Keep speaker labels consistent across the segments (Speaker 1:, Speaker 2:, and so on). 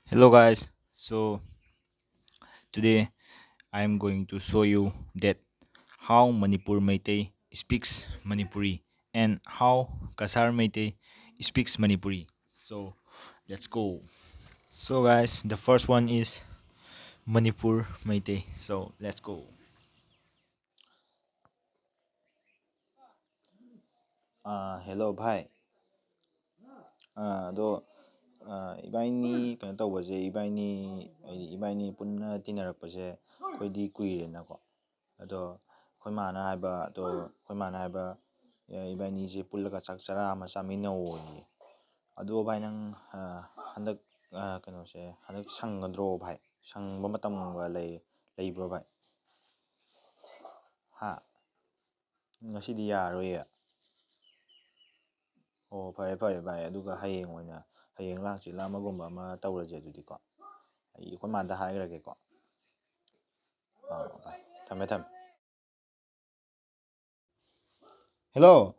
Speaker 1: Hello guys, so today I am going to show you that how Manipur Meitei speaks Manipuri and how Kasar Meitei speaks Manipuri. So let's go. So guys, the first one is Manipur Meitei. So let's go.
Speaker 2: Hello भाई ꯑꯗꯣ ꯏꯕꯥꯏꯅꯤ ꯀꯩꯅꯣ ꯇꯧꯕꯁꯦ ꯏꯕꯥꯏꯅꯤ ꯄꯨꯟꯅ ꯇꯤꯟꯅꯔꯛꯄꯁꯦ ꯑꯩꯈꯣꯏꯗꯤ ꯀꯨꯏꯔꯦꯅꯀꯣ ꯑꯗꯣ ꯑꯩꯈꯣꯏ ꯃꯥꯅ ꯍꯥꯏꯕ ꯏꯕꯥꯏꯅꯤꯁꯦ ꯄꯨꯜꯂꯒ ꯆꯥꯛ ꯆꯔꯥ ꯑꯃ ꯆꯥꯃꯤꯟꯅꯧꯑꯌꯦ ꯑꯗꯣ ꯚꯥꯏ ꯅꯪ ꯍꯟꯗꯛ ꯀꯩꯅꯣꯁꯦ ꯍꯟꯗꯛ ꯁꯪꯒꯗ꯭ꯔꯣ ꯚꯥꯏ ꯁꯪꯕ ꯃꯇꯝꯒ ꯂꯩꯕ꯭ꯔꯣ ꯚꯥꯏ? ꯍꯥ, ꯉꯁꯤꯗꯤ ꯌꯥꯔꯔꯣꯏꯌꯦ. ꯑꯣ ꯐꯔꯦ ꯐꯔꯦ ꯚꯥꯏ, ꯑꯗꯨꯒ ꯍꯌꯦꯡ ꯂꯥꯡꯆꯤꯠ ꯑꯃꯒꯨꯝꯕ ꯑꯃ ꯇꯧꯔꯁꯦ ꯑꯗꯨꯗꯤꯀꯣ. ꯑꯩꯈꯣꯏ ꯃꯥꯗ ꯍꯥꯏꯈ꯭ꯔꯒꯦꯀꯣ. ꯚꯥꯏ ꯊꯝꯃꯦ ꯊꯝꯃꯦ. ꯍꯦꯜꯂꯣ,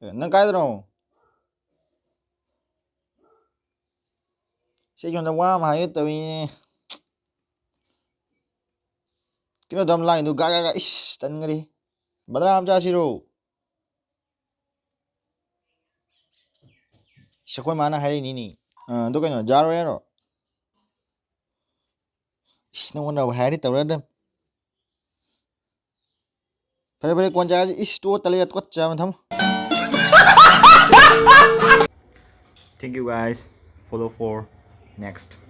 Speaker 2: ꯅꯪ ꯀꯥꯏꯗꯅꯣ? ꯁꯤ ꯑꯩꯉꯣꯟꯗ ꯋꯥ ꯑꯃ ꯍꯥꯏꯒꯦ ꯇꯧꯏꯅꯦ. ꯀꯩꯅꯣꯗ ꯑꯃ ꯂꯥꯛꯏꯗꯨ ꯒꯥꯒꯥ ꯏꯁ ꯇꯟꯈꯔꯦ. ꯕꯗ꯭ꯔꯥ ꯑꯃ ꯆꯥꯁꯤꯔꯣ? ꯏꯁ ꯑꯩꯈꯣꯏ ꯃꯥꯅ ꯍꯥꯏꯔꯛꯏꯅꯤꯅꯦ. ꯑꯗꯨ ꯀꯩꯅꯣ ꯖꯥꯔꯣꯏ ꯍꯥꯏꯔꯣ? ꯏꯁ ꯅꯉꯣꯟꯗꯕꯨ ꯍꯥꯏꯔꯗꯤ ꯇꯧꯔꯗꯝ. ꯐꯔꯦ ꯐꯔꯦ ꯀꯣꯟ ꯆꯥꯔꯁꯤ. ꯏꯁ ꯇꯣ ꯇꯜꯂꯦ ꯇꯨꯀꯠꯆꯕꯅ ꯊꯝꯃꯣ.
Speaker 1: Thank you guys. Follow for next.